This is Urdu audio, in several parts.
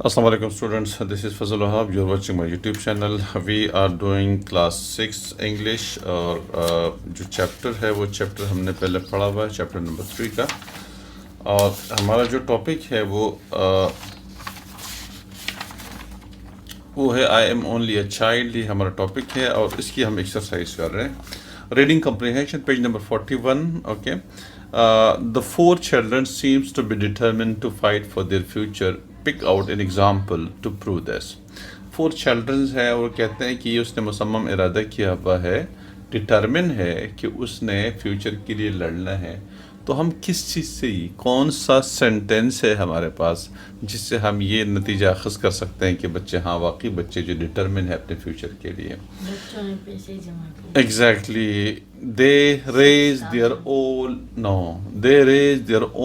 Assalamu alaikum students, this is Fazal Wahab, you're watching my YouTube channel. We are doing class 6 English اور جو چیپٹر ہے وہ چیپٹر ہم نے پہلے پڑھا ہوا ہے چیپٹر نمبر 3 کا، اور ہمارا جو ٹاپک ہے وہ ہے I am only a child، یہ ہمارا ٹاپک ہے اور اس کی ہم ایکسرسائز کر رہے ہیں۔ Reading comprehension page number 41۔ Okay, the four children seems to be determined to fight for their future. Pick out an example to prove this. 4 children ہے اور کہتے ہیں کہ یہ اس نے مصمم ارادہ کیا ہوا ہے، ڈٹرمن ہے کہ اس نے فیوچر کے لیے لڑنا ہے۔ تو ہم کس چیز سے کون سا سینٹینس ہے ہمارے پاس جس سے ہم یہ نتیجہ اخذ کر سکتے ہیں کہ بچے واقعی بچے جو ڈٹرمن ہے اپنے فیوچر کے لیے۔ بچوں نے پیسے جمع کیے۔ Exactly. They raised their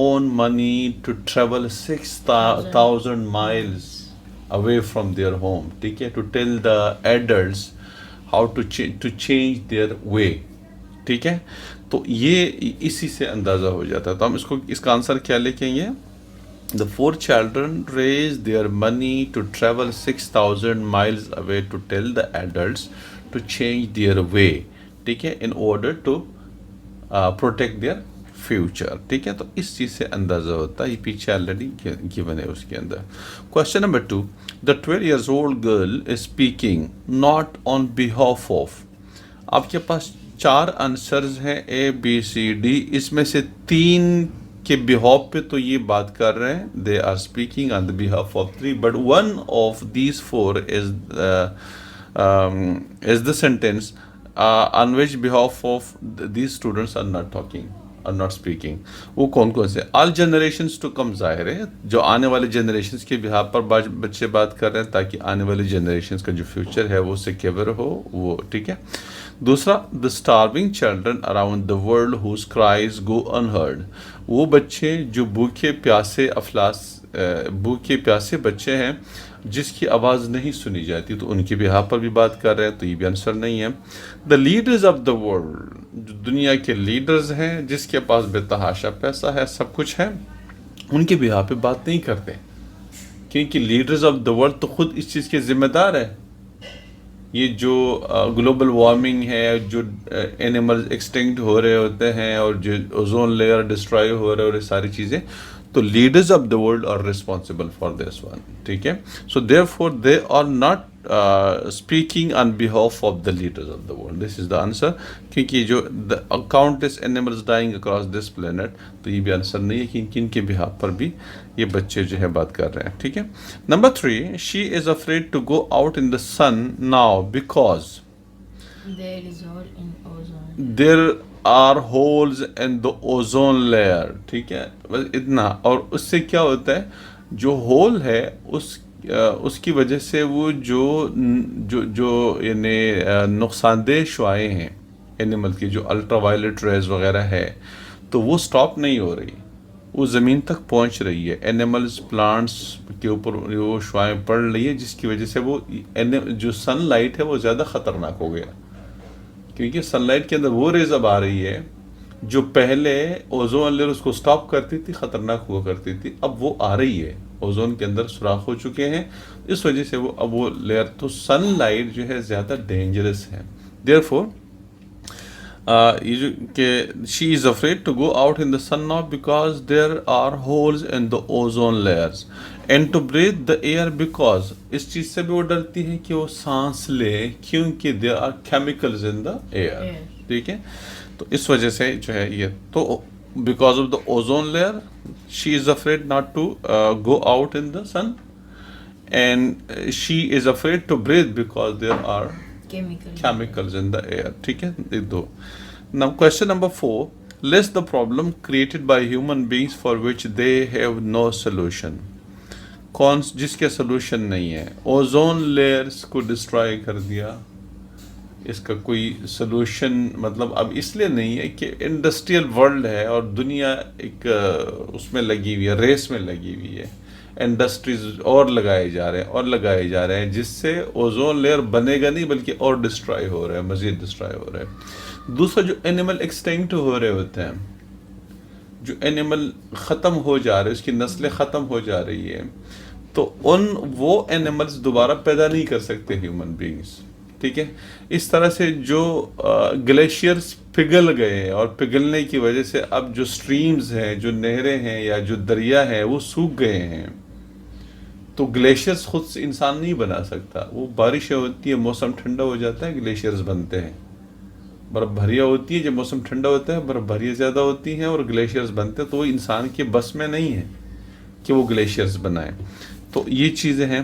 own money to travel 6,000 miles away from their home. ٹھیک ہے، to tell the adults how to change their way. ٹھیک ہے، تو یہ اسی سے اندازہ ہو جاتا ہے۔ تو ہم اس کا آنسر کیا لکھیں گے؟ The 4 children raised their money to travel 6,000 miles away to tell the adults to change their way. ٹھیک ہے، in order to protect their future. ٹھیک ہے، تو اس چیز سے اندازہ ہوتا ہے، یہ پیچھے آلریڈی گیون ہے اس کے اندر۔ Question number 2. The 12 years old girl is speaking not on behalf of. آپ کے پاس 4 آنسرز ہیں A B C D، اس میں سے 3 کے behalf پہ تو یہ بات کر رہے ہیں، they are speaking on the behalf of 3, but one of these 4 is the sentence on which behalf of these students are not talking, are not speaking. وہ کون سے؟ all generations to come ظاہر ہے، جو آنے والے جنریشنز کے behalf پر بچے بات کر رہے ہیں تاکہ آنے والے جنریشنز کا جو فیوچر ہے وہ سیکیور ہو، وہ ٹھیک ہے۔ دوسرا the starving children around the world whose cries go unheard. وہ بچے جو بھوکے پیاسے بچے ہیں جس کی آواز نہیں سنی جاتی، تو ان کے بہا پر بھی بات کر رہے ہیں، تو یہ بھی آنسر نہیں ہے۔ the leaders of the world، جو دنیا کے لیڈرز ہیں جس کے پاس بے تحاشا پیسہ ہے، سب کچھ ہے، ان کے بہا پہ بات نہیں کرتے، کیونکہ لیڈرز آف دا ورلڈ تو خود اس چیز کے ذمہ دار ہے۔ یہ جو گلوبل وارمنگ ہے، جو اینیمل ایکسٹنکٹ ہو رہے ہوتے ہیں اور جو اوزون لیئر ڈسٹرائے ہو رہے اور یہ ساری چیزیں، تو leaders of the world are responsible for this one. ٹھیک ہے، so therefore they are not speaking on behalf of the leaders of the world, this is the answer, کیونکہ جو countless animals dying across this planet, تو یہ بھی آنسر نہیں ہے کہ کن کے بہاف پر بھی یہ بچے جو ہے بات کر رہے ہیں۔ ٹھیک ہے۔ Number 3، she is afraid to go out in the sun now because There is hole in ozone. There are holes in the ozone layer. ٹھیک ہے، بس اتنا، اور اس سے کیا ہوتا ہے، جو ہول ہے اس کی وجہ سے وہ جو یعنی نقصان دہ شعاعیں ہیں اینیمل کی، جو الٹرا وائلٹ ریز وغیرہ ہے، تو وہ سٹاپ نہیں ہو رہی، وہ زمین تک پہنچ رہی ہے، اینیملز پلانٹس کے اوپر وہ شعاعیں پڑ رہی ہے، جس کی وجہ سے وہ جو سن لائٹ ہے وہ زیادہ خطرناک ہو گیا، کیونکہ سن لائٹ کے اندر وہ ریز اب آ رہی ہے جو پہلے اوزون لیئر اس کو سٹاپ کرتی تھی، خطرناک ہوا کرتی تھی، اب وہ آ رہی ہے، اوزون کے اندر سوراخ ہو چکے ہیں، اس وجہ سے وہ لیئر، تو سن لائٹ جو ہے زیادہ ڈینجرس ہے۔ دیئر فور یہ جو کہ she is afraid to go out in the sun now because there are holes in the ozone layers and to breathe the air because, اس چیز سے بھی وہ ڈرتی ہے کہ وہ سانس لے، کیونکہ there are chemicals in the air. ٹھیک ہے، تو اس وجہ سے جو ہے یہ، تو because of the ozone layer she is afraid not to go out in the sun, and she is afraid to breathe because there are chemicals in the air. ٹھیک ہے، یہ دو۔ Now question number 4. List the problem created by human beings for which they have no solution. کون جس کے سلوشن نہیں ہے؟ اوزون لیئرس کو ڈسٹرائے کر دیا، اس کا کوئی سلوشن مطلب اب اس لیے نہیں ہے کہ انڈسٹریل ورلڈ ہے اور دنیا ایک اس میں لگی ہوئی ہے، ریس میں لگی ہوئی ہے، انڈسٹریز اور لگائے جا رہے ہیں جس سے اوزون لیئر بنے گا نہیں بلکہ اور ڈسٹرائے ہو رہا ہے، مزید ڈسٹرائے ہو رہا ہے۔ دوسرا، جو اینیمل ایکسٹنکٹ ہو رہے ہوتے ہیں، جو اینیمل ختم ہو جا رہے، اس کی نسلیں ختم ہو جا رہی ہے، تو تو وہ اینیملس دوبارہ پیدا نہیں کر سکتے ہیومن بینگس. ٹھیک ہے. اس طرح سے جو گلیشیئرز پگھل گئے اور پگھلنے کی وجہ سے اب جو سٹریمز ہیں، جو نہریں ہیں یا جو دریا ہیں وہ سوکھ گئے ہیں. تو گلیشیئرز خود سے انسان نہیں بنا سکتا. وہ بارشیں ہوتی ہے، موسم ٹھنڈا ہو جاتا ہے، گلیشیئرز بنتے ہیں. برف بھریاں ہوتی ہے، جب موسم ٹھنڈا ہوتا ہے برف بھریاں زیادہ ہوتی ہیں اور گلیشیئرز بنتے ہیں. تو وہ انسان کے بس میں نہیں ہے کہ وہ گلیشیئرز بنائیں. تو یہ چیزیں ہیں.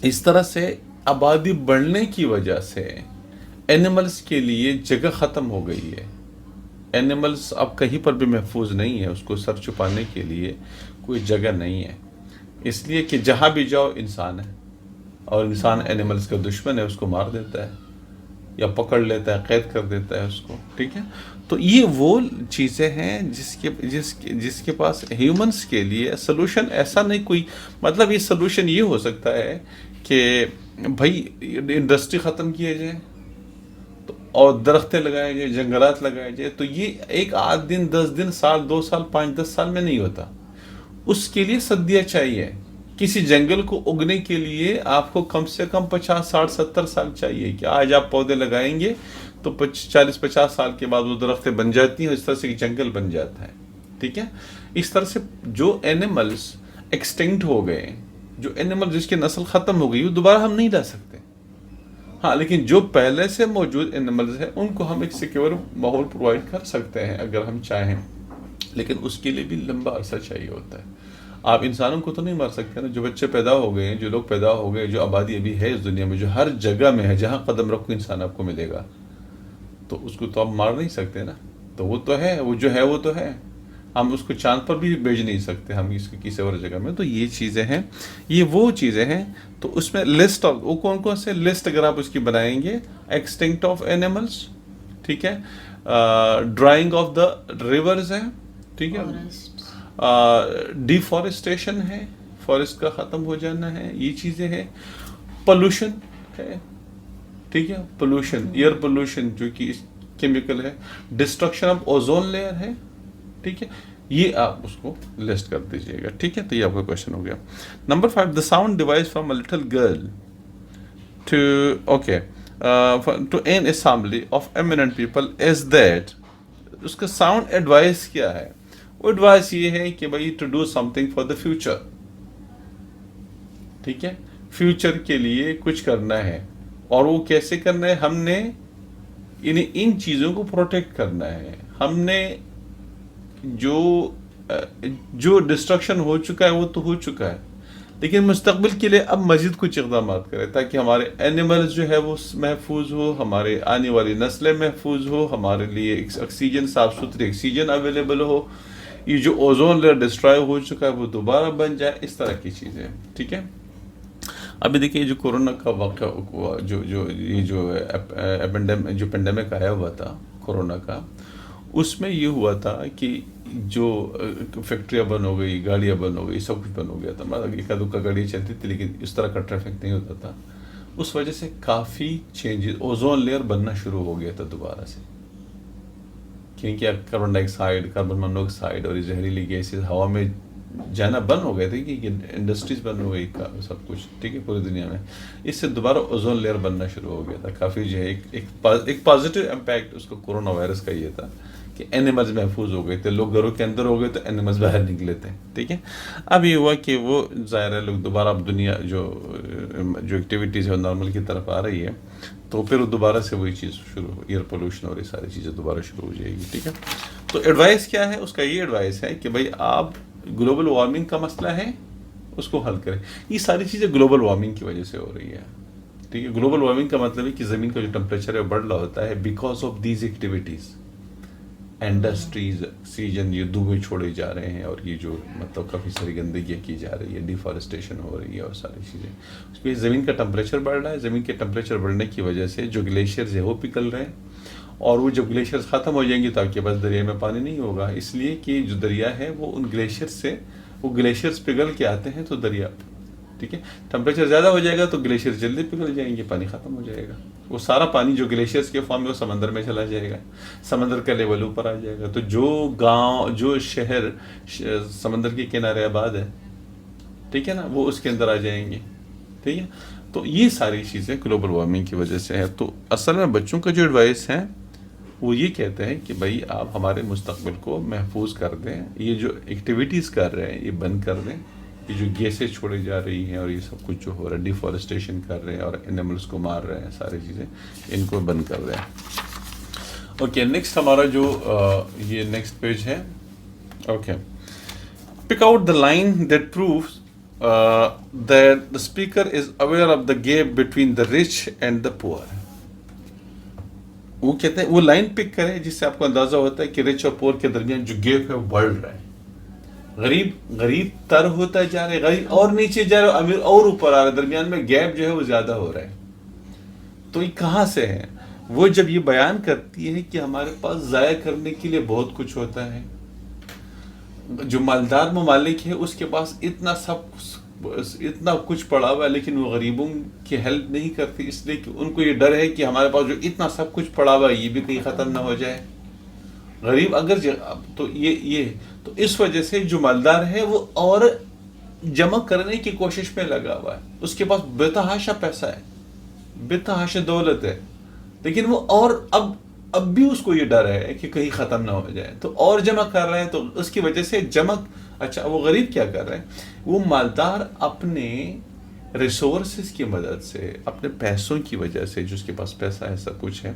اس طرح سے آبادی بڑھنے کی وجہ سے اینیملز کے لیے جگہ ختم ہو گئی ہے. اینیملز اب کہیں پر بھی محفوظ نہیں ہے، اس کو سر چھپانے کے لیے کوئی جگہ نہیں ہے. اس لیے کہ جہاں بھی جاؤ انسان ہے، اور انسان اینیملز کا دشمن ہے، اس کو مار دیتا ہے یا پکڑ لیتا ہے، قید کر دیتا ہے اس کو. ٹھیک ہے. تو یہ وہ چیزیں ہیں جس کے پاس ہیومنس کے لیے سلوشن ایسا نہیں کوئی. مطلب یہ سلوشن یہ ہو سکتا ہے کہ بھائی انڈسٹری ختم کیے جائے اور درختیں لگائے جائے، جنگلات لگائے جائے. تو یہ ایک 8 دن 10 دن سال 2 سال 5 10 سال میں نہیں ہوتا. اس کے لیے صدیہ چاہیے. کسی جنگل کو اگنے کے لیے آپ کو کم سے کم 50 60 70 سال چاہیے. کہ آج آپ پودے لگائیں گے تو 40 50 سال کے بعد وہ درختیں بن جاتی ہیں، اس طرح سے ایک جنگل بن جاتا ہے. ٹھیک ہے. اس طرح سے جو اینیملز ایکسٹنکٹ ہو گئے، جو اینیمل جس کی نسل ختم ہو گئی، وہ دوبارہ ہم نہیں لا سکتے. ہاں، لیکن جو پہلے سے موجود اینیملز ہیں ان کو ہم ایک سیکیور ماحول پرووائڈ کر سکتے ہیں اگر ہم چاہیں. لیکن اس کے لیے بھی لمبا عرصہ چاہیے ہوتا ہے. آپ انسانوں کو تو نہیں مار سکتے نا. جو بچے پیدا ہو گئے ہیں، جو لوگ پیدا ہو گئے، جو آبادی ابھی ہے اس دنیا میں، جو ہر جگہ میں ہے، جہاں قدم رکھو انسان آپ کو ملے گا، تو اس کو تو آپ مار نہیں سکتے نا. تو وہ تو ہے، وہ جو ہے وہ تو ہے. ہم اس کو چاند پر بھی بھیج نہیں سکتے ہم اس کی کسی اور جگہ میں. تو یہ چیزیں ہیں، یہ وہ چیزیں ہیں. تو اس میں لسٹ آف وہ کون کون سے لسٹ اگر آپ اس کی بنائیں گے: ایکسٹنکٹ آف اینیملس، ٹھیک ہے، ڈرائنگ آف دا ریورز ہے، ٹھیک ہے، ڈیفارسٹیشن ہے، فارسٹ کا ختم ہو جانا ہے، یہ چیزیں ہیں. پولوشن ہے، ٹھیک ہے، پولوشن، ایئر پولوشن جو کہ کیمیکل ہے. ڈسٹرکشن آف اوزون لیئر ہے، ٹھیک ہے. یہ آپ اس کو لسٹ کر دیجئے گا. ٹھیک ہے. تو یہ آپ کا کوشچن ہو گیا. Number 5، the sound device from a little girl to an assembly of eminent people is that. اس کا ساؤنڈ ایڈوائس کیا ہے؟ وہ ایڈوائس یہ ہے کہ بھائی to do something for the future. ٹھیک ہے. فیوچر کے لیے کچھ کرنا ہے. اور وہ کیسے کرنا ہے؟ ہم نے ان چیزوں کو پروٹیکٹ کرنا ہے. ہم نے جو ڈسٹرکشن ہو چکا ہے وہ تو ہو چکا ہے، لیکن مستقبل کے لیے اب مزید کچھ اقدامات کریں تاکہ ہمارے اینیملز جو ہے وہ محفوظ ہو، ہمارے آنے والی نسلیں محفوظ ہو، ہمارے لیے آکسیجن، صاف ستھری آکسیجن اویلیبل ہو، یہ جو اوزون لیئر ڈسٹرائے ہو چکا ہے وہ دوبارہ بن جائے. اس طرح کی چیزیں. ٹھیک ہے. ابھی دیکھیے جو کورونا کا واقعہ ہوا، جو پینڈیمک آیا ہوا تھا کورونا کا، اس میں یہ ہوا تھا کہ جو فیکٹریاں بند ہو گئی، گاڑیاں بند ہو گئی، سب کچھ بند ہو گیا تھا. مطلب ایک دکا گاڑیاں چلتی تھی لیکن اس طرح کا ٹریفک نہیں ہوتا تھا. اس وجہ سے کافی چینجز، اوزون لیئر بننا شروع ہو گیا تھا دوبارہ سے، کیونکہ کاربن ڈائی آکسائڈ، کاربن مونو آکسائڈ اور زہریلی گیسز ہوا میں جانا بند ہو گئے تھے، کہ انڈسٹریز بند ہو گئی سب کچھ. ٹھیک ہے. پوری دنیا میں اس سے دوبارہ اوزون لیئر بننا شروع ہو گیا تھا. کافی جو ہے ایک پازیٹیو امپیکٹ اس کو کورونا وائرس کا یہ تھا کہ اینیملز محفوظ ہو گئے تھے. لوگ گھروں کے اندر ہو گئے تو اینیملز باہر نکلے تھے. ٹھیک ہے. اب یہ ہوا کہ وہ ظاہر ہے لوگ دوبارہ اب دنیا جو ایکٹیویٹیز ہے نارمل کی طرف آ رہی ہے، تو پھر دوبارہ سے وہی چیز شروع ہو، ایئر پولوشن اور یہ ساری چیزیں دوبارہ شروع ہو جائے گی. ٹھیک ہے. تو ایڈوائس کیا ہے اس کا؟ یہ ایڈوائس ہے کہ بھائی آپ گلوبل وارمنگ کا مسئلہ ہے اس کو حل کریں. یہ ساری چیزیں گلوبل وارمنگ کی وجہ سے ہو رہی ہے. ٹھیک ہے. گلوبل وارمنگ کا مطلب ہے کہ زمین کا جو ٹمپریچر ہے بڑھ رہا ہوتا ہے because of these activities. Industries oxygen یہ دھوئیں چھوڑے جا رہے ہیں، اور یہ جو مطلب کافی ساری گندگیاں کی جا رہی ہے، ڈیفارسٹیشن ہو رہی ہے اور ساری چیزیں. اس پہ زمین کا ٹمپریچر بڑھ رہا ہے. زمین کے ٹمپریچر بڑھنے کی وجہ سے جو گلیشیئرز ہیں وہ پگھل رہے ہیں، اور وہ جب گلیشیئرز ختم ہو جائیں گے تو آپ کے پاس دریا میں پانی نہیں ہوگا. اس لیے کہ جو دریا ہے وہ ان گلیشیئر سے، وہ گلیشیئرز پگھل کے آتے ہیں تو دریا. ٹھیک ہے. ٹمپریچر زیادہ ہو جائے گا تو گلیشیئر جلدی پگھل جائیں گے، پانی ختم ہو جائے گا. وہ سارا پانی جو گلیشیئرز کے فارم میں وہ سمندر میں چلا جائے گا، سمندر کا لیول اوپر آ جائے گا. تو جو گاؤں، جو شہر سمندر کے کنارے آباد ہے، ٹھیک ہے نا, وہ اس کے اندر آ جائیں گے. ٹھیک ہے, تو یہ ساری چیزیں گلوبل وارمنگ کی وجہ سے ہے. تو اصل میں بچوں کا جو ایڈوائس ہے وہ یہ کہتے ہیں کہ بھائی آپ ہمارے مستقبل کو محفوظ کر دیں, یہ جو ایکٹیویٹیز کر رہے ہیں یہ بند کر دیں, یہ جو گیسیں چھوڑی جا رہی ہیں اور یہ سب کچھ جو ہو رہا ہے, ڈیفارسٹیشن کر رہے ہیں اور اینیملس کو مار رہے ہیں, ساری چیزیں ان کو بند کر دیں. اوکے, نیکسٹ ہمارا جو یہ نیکسٹ پیج ہے. Okay, pick out the line that proves that the speaker is aware of the gap between the rich and the poor. وہ کہتے ہیں وہ لائن پک کریں جس سے آپ کو اندازہ ہوتا ہے کہ رچ اور پور کے درمیان جو گیپ ہے وہ بڑھ رہا ہے. غریب تر ہوتا جا رہا ہے, غریب اور نیچے جا رہا ہے, امیر اور اوپر آ رہا ہے, درمیان میں گیپ جو ہے وہ زیادہ ہو رہا ہے. تو یہ کہاں سے ہے؟ وہ جب یہ بیان کرتی ہے کہ ہمارے پاس ضائع کرنے کے لیے بہت کچھ ہوتا ہے. جو مالدار ممالک ہے اس کے پاس اتنا کچھ پڑا ہوا ہے, لیکن وہ غریبوں کی ہیلپ نہیں کرتی, اس لیے کہ ان کو یہ ڈر ہے کہ ہمارے پاس جو اتنا سب کچھ پڑا ہوا ہے یہ بھی کہیں ختم نہ ہو جائے. غریب اگر تو یہ تو اس وجہ سے جو مالدار ہے وہ اور جمع کرنے کی کوشش میں لگا ہوا ہے. اس کے پاس بے تحاشا پیسہ ہے, بے تحاشا دولت ہے, لیکن وہ اور اب بھی اس کو یہ ڈر ہے کہ کہیں ختم نہ ہو جائے, تو اور جمع کر رہے ہیں. تو اس کی وجہ سے اچھا وہ غریب کیا کر رہے ہیں؟ وہ مالدار اپنے ریسورسز کی مدد سے, اپنے پیسوں کی وجہ سے, جو اس کے پاس پیسہ ہے سب کچھ ہے,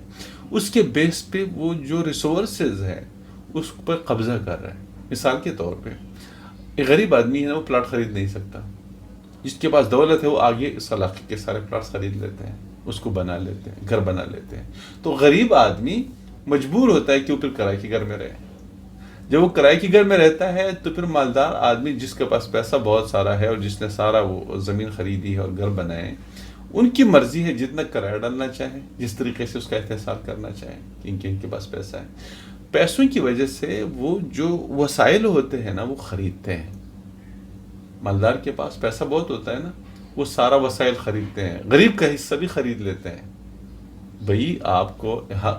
اس کے بیس پہ وہ جو ریسورسز ہے اس پر قبضہ کر رہا ہے. مثال کے طور پہ ایک غریب آدمی ہے نا, وہ پلاٹ خرید نہیں سکتا. جس کے پاس دولت ہے وہ آگے اس علاقے کے سارے پلاٹس خرید لیتے ہیں, اس کو بنا لیتے ہیں, گھر بنا لیتے ہیں. تو غریب آدمی مجبور ہوتا ہے کہ وہ پھر کرائے کے گھر میں رہے. جب وہ کرائے کے گھر میں رہتا ہے تو پھر مالدار آدمی جس کے پاس پیسہ بہت سارا ہے اور جس نے سارا وہ زمین خریدی ہے اور گھر بنائے, ان کی مرضی ہے جتنا کرایہ ڈالنا چاہے, جس طریقے سے اس کا احتساب کرنا چاہے, کیونکہ ان کے پاس پیسہ ہے. پیسوں کی وجہ سے وہ جو وسائل ہوتے ہیں نا وہ خریدتے ہیں. مالدار کے پاس پیسہ بہت ہوتا ہے نا, وہ سارا وسائل خریدتے ہیں, غریب کا حصہ بھی خرید لیتے ہیں. بھئی آپ کو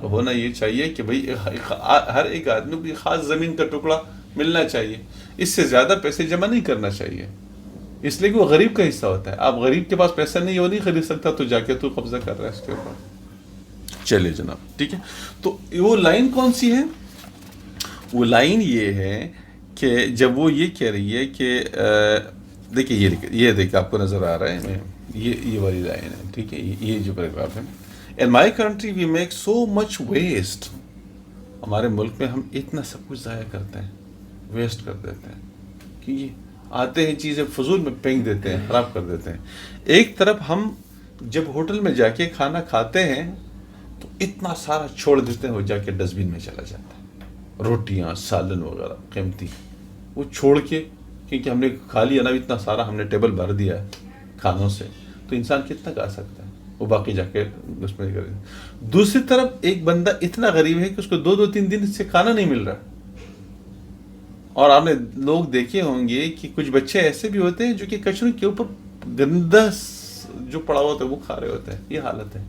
ہونا یہ چاہیے کہ بھئی ہر ایک آدمی کو خاص زمین کا ٹکڑا ملنا چاہیے, اس سے زیادہ پیسے جمع نہیں کرنا چاہیے, اس لیے کہ وہ غریب کا حصہ ہوتا ہے. آپ غریب کے پاس پیسہ نہیں, وہ نہیں خرید سکتا, تو جا کے تو قبضہ کر رہا ہے اس کے اوپر. چلے جناب, ٹھیک ہے. تو وہ لائن کون سی ہے؟ وہ لائن یہ ہے کہ جب وہ یہ کہہ رہی ہے کہ دیکھیے یہ دیکھیں آپ کو نظر آ رہا ہے, یہ والی لائن ہے, ٹھیک ہے, یہ جو پیراگراف ہے. In my country we make so much waste. ہمارے ملک میں ہم اتنا سب کچھ ضائع کرتے ہیں, ویسٹ کر دیتے ہیں, کہ آتے ہیں چیزیں فضول میں پھینک دیتے ہیں, خراب کر دیتے ہیں. ایک طرف ہم جب ہوٹل میں جا کے کھانا کھاتے ہیں تو اتنا سارا چھوڑ دیتے ہیں, وہ جا کے ڈسٹ بن میں چلا جاتا ہے. روٹیاں, سالن وغیرہ قیمتی, وہ چھوڑ کے, کیونکہ ہم نے کھا لیا نا اتنا سارا, ہم نے ٹیبل بھر دیا کھانوں سے, تو انسان کتنا کھا سکتا ہے, وہ باقی جا کے اس میں کرے. دوسری طرف ایک بندہ اتنا غریب ہے کہ اس کو 2-3 دن سے کھانا نہیں مل رہا. اور آپ نے لوگ دیکھے ہوں گے کہ کچھ بچے ایسے بھی ہوتے ہیں جو کہ کچروں کے اوپر گندا جو پڑا ہوتا ہے وہ کھا رہے ہوتے ہیں. یہ حالت ہے.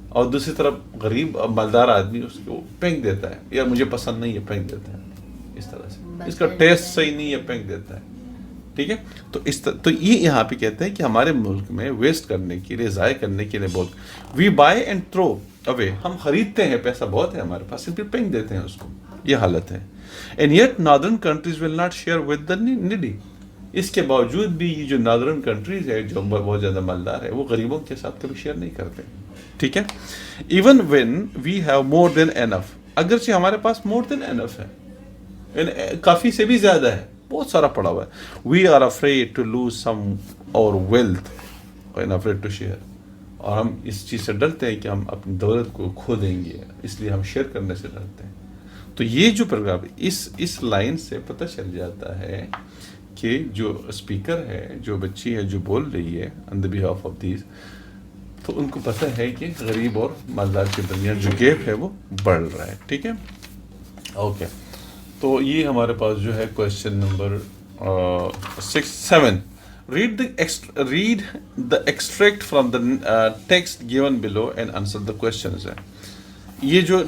اور دوسری طرف غریب مالدار آدمی اس کو پھینک دیتا ہے, یار مجھے پسند نہیں ہے, پھینک دیتا ہے. اس طرح سے اس کا ٹیسٹ صحیح نہیں ہے, پھینک دیتا ہے. ٹھیک ہے. تو یہ یہاں پہ کہتے ہیں کہ ہمارے ملک میں ویسٹ کرنے کے لیے, ضائع کرنے کے لیے بہت, وی بائی اینڈ تھرو اوے, ہم خریدتے ہیں, پیسہ بہت ہے ہمارے پاس, پھر پھینک دیتے ہیں اس کو. یہ حالت ہے. And yet northern countries will not share with the needy. اس کے باوجود بھی یہ جو ناردرن کنٹریز ہے جو بہت زیادہ مالدار ہے, وہ غریبوں کے ساتھ کبھی شیئر نہیں کرتے. ٹھیک ہے. Even when we have more than enough, اگرچہ ہمارے پاس مور دین انف ہے, کافی سے بھی زیادہ ہے, بہت سارا پڑا ہوا ہے. We are afraid to lose some our wealth and afraid to share. اور ہم اس چیز سے ڈرتے ہیں کہ ہم اپنی دولت کو کھو دیں گے, اس لیے ہم شیئر کرنے سے ڈرتے ہیں. تو یہ جو پروگرام اس لائن سے پتہ چل جاتا ہے کہ جو اسپیکر ہے, جو بچی ہے جو بول رہی ہے آن دی بہاف آف دیز, تو ان کو پتہ ہے کہ غریب اور مالدار کے درمیان جو گیپ ہے وہ بڑھ رہا ہے. ٹھیک ہے. اوکے. تو یہ ہمارے پاس جو ہے question number 7. Read the extract from the text given below and answer the questions ہے. یہ جو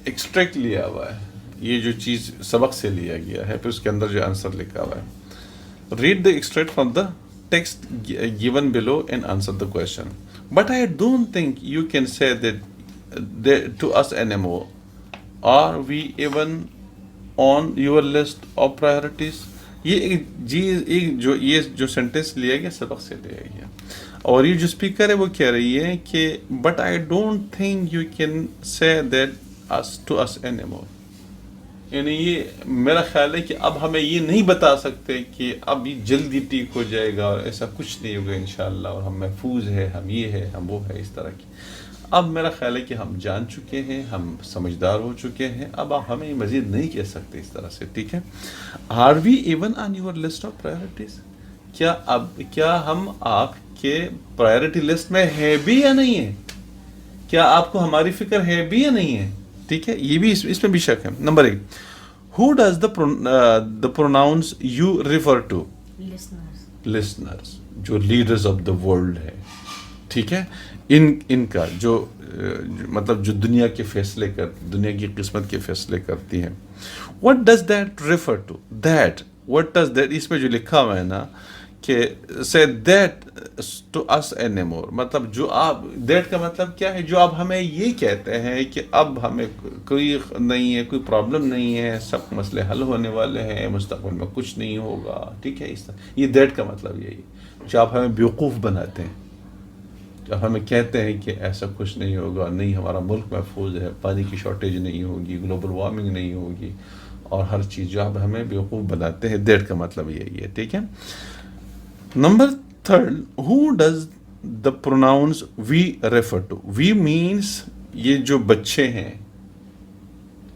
ایکسٹریکٹ لیا ہوا ہے, یہ جو چیز سبق سے لیا گیا ہے, پھر اس کے اندر جو آنسر لکھا ہوا ہے. Read the extract from the text given below and answer the question. But I don't think you can say that to us anymore. Are we even on your list of priorities? یہ جو سینٹینس لیا گیا سبق سے لیا گیا، اور یہ جو اسپیکر ہے وہ کہہ رہی ہے کہ but I don't think you can say that to us anymore. یعنی یہ میرا خیال ہے کہ اب ہمیں یہ نہیں بتا سکتے کہ اب یہ جلدی ٹھیک ہو جائے گا اور ایسا کچھ نہیں ہوگا انشاءاللہ، اور ہم محفوظ ہے، ہم یہ ہے، ہم وہ ہے، اس طرح کی. اب میرا خیال ہے کہ ہم جان چکے ہیں، ہم سمجھدار ہو چکے ہیں، اب آپ ہمیں مزید نہیں کہہ سکتے اس طرح سے. ٹھیک ہے. Are we even on your list of priorities? کیا ہم آپ کے پرائرٹی لسٹ میں ہے بھی یا نہیں ہے؟ کیا آپ کو ہماری فکر ہے بھی یا نہیں ہے؟ ٹھیک ہے. یہ بھی اس میں بھی شک ہے. Number 1، who does the pronoun you refer to? Listeners, جو لیڈرز آف دا ورلڈ ہے. ٹھیک ہے. ان کا جو مطلب جو دنیا کے فیصلے دنیا کی قسمت کے فیصلے کرتی ہیں. what does that refer to؟ what does that، اس میں جو لکھا ہوا ہے نا کہ say that to us anymore، مطلب جو آپ that کا مطلب کیا ہے؟ جو آپ ہمیں یہ کہتے ہیں کہ اب ہمیں کوئی نہیں ہے، کوئی پرابلم نہیں ہے، سب مسئلے حل ہونے والے ہیں، مستقبل میں کچھ نہیں ہوگا. ٹھیک ہے. اس طرح یہ that کا مطلب یہی ہے، جو آپ ہمیں بیوقوف بناتے ہیں، جب ہمیں کہتے ہیں کہ ایسا کچھ نہیں ہوگا، نہیں ہمارا ملک محفوظ ہے، پانی کی شارٹیج نہیں ہوگی، گلوبل وارمنگ نہیں ہوگی، اور ہر چیز جو آپ ہمیں بیوقوف بناتے ہیں. دیٹ کا مطلب یہی ہے. ٹھیک ہے. Number 3، who does the pronoun we refer to? We means یہ جو بچے ہیں،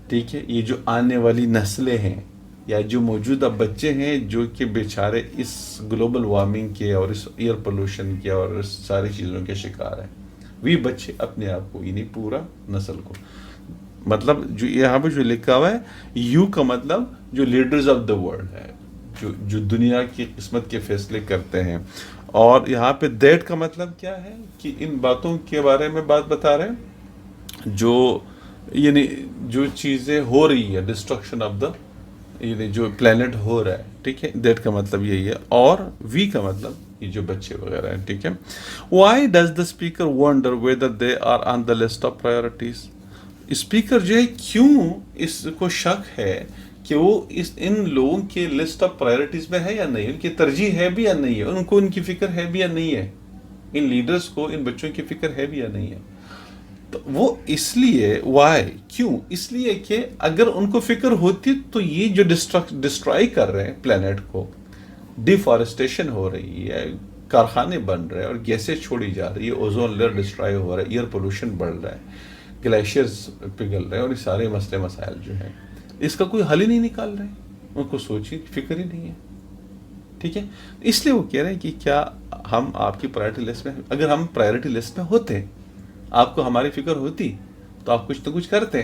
ٹھیک ہے، یہ جو آنے والی نسلیں ہیں، یا جو موجودہ بچے ہیں جو کہ بیچارے اس گلوبل وارمنگ کے اور اس ایئر پولوشن کے اور اس ساری چیزوں کے شکار ہیں. وی بچے اپنے آپ کو، یعنی پورا نسل کو. مطلب جو یہاں پہ جو لکھا ہوا ہے، یو کا مطلب جو لیڈرز آف دا ورلڈ ہے، جو دنیا کی قسمت کے فیصلے کرتے ہیں. اور یہاں پہ دیٹ کا مطلب کیا ہے کہ ان باتوں کے بارے میں بات بتا رہے ہیں جو یعنی جو چیزیں ہو رہی ہے، ڈسٹرکشن آف دا، یعنی جو پلانٹ ہو رہا ہے. ٹھیک ہے. دیٹ کا مطلب یہی ہے. اور وی کا مطلب یہ جو بچے وغیرہ ہیں. ٹھیک ہے. Why does the speaker wonder whether they are on the list of priorities? Speaker جو ہے کیوں اس کو شک ہے کہ وہ ان لوگوں کے لسٹ آف پرائرٹیز میں ہے یا نہیں، ان کی ترجیح ہے بھی یا نہیں ہے، ان کو ان کی فکر ہے بھی یا نہیں ہے، ان لیڈرز کو ان بچوں کی فکر ہے بھی یا نہیں ہے. تو وہ اس لیے وائی، کیوں؟ اس لیے کہ اگر ان کو فکر ہوتی تو یہ جو ڈسٹرائی کر رہے ہیں پلانٹ کو، ڈیفارسٹیشن ہو رہی ہے، کارخانے بن رہے ہیں اور گیسیں چھوڑی جا رہی ہے، اوزون لیئر ڈسٹرائی ہو رہا ہے، ایئر پولوشن بڑھ رہا ہے، گلیشیئرز پگھل رہے ہیں، اور یہ سارے مسئلے مسائل جو ہیں اس کا کوئی حل ہی نہیں نکال رہے ہیں، ان کو سوچی فکر ہی نہیں ہے. ٹھیک ہے. اس لیے وہ کہہ رہے ہیں کہ کیا ہم آپ کی پرائرٹی لسٹ میں، اگر ہم پرائرٹی لسٹ میں ہوتے، آپ کو ہماری فکر ہوتی تو آپ کچھ نہ کچھ کرتے،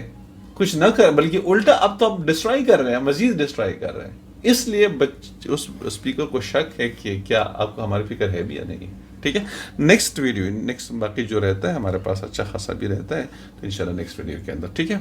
کچھ نہ کر بلکہ الٹا اب تو آپ ڈسٹرائی کر رہے ہیں، مزید ڈسٹرائی کر رہے ہیں. اس لیے اس اسپیکر کو شک ہے کہ کیا آپ کو ہماری فکر ہے بھی یا نہیں. ٹھیک ہے. نیکسٹ ویڈیو باقی جو رہتا ہے ہمارے پاس اچھا خاصا بھی رہتا ہے، تو انشاءاللہ نیکسٹ ویڈیو کے اندر. ٹھیک ہے.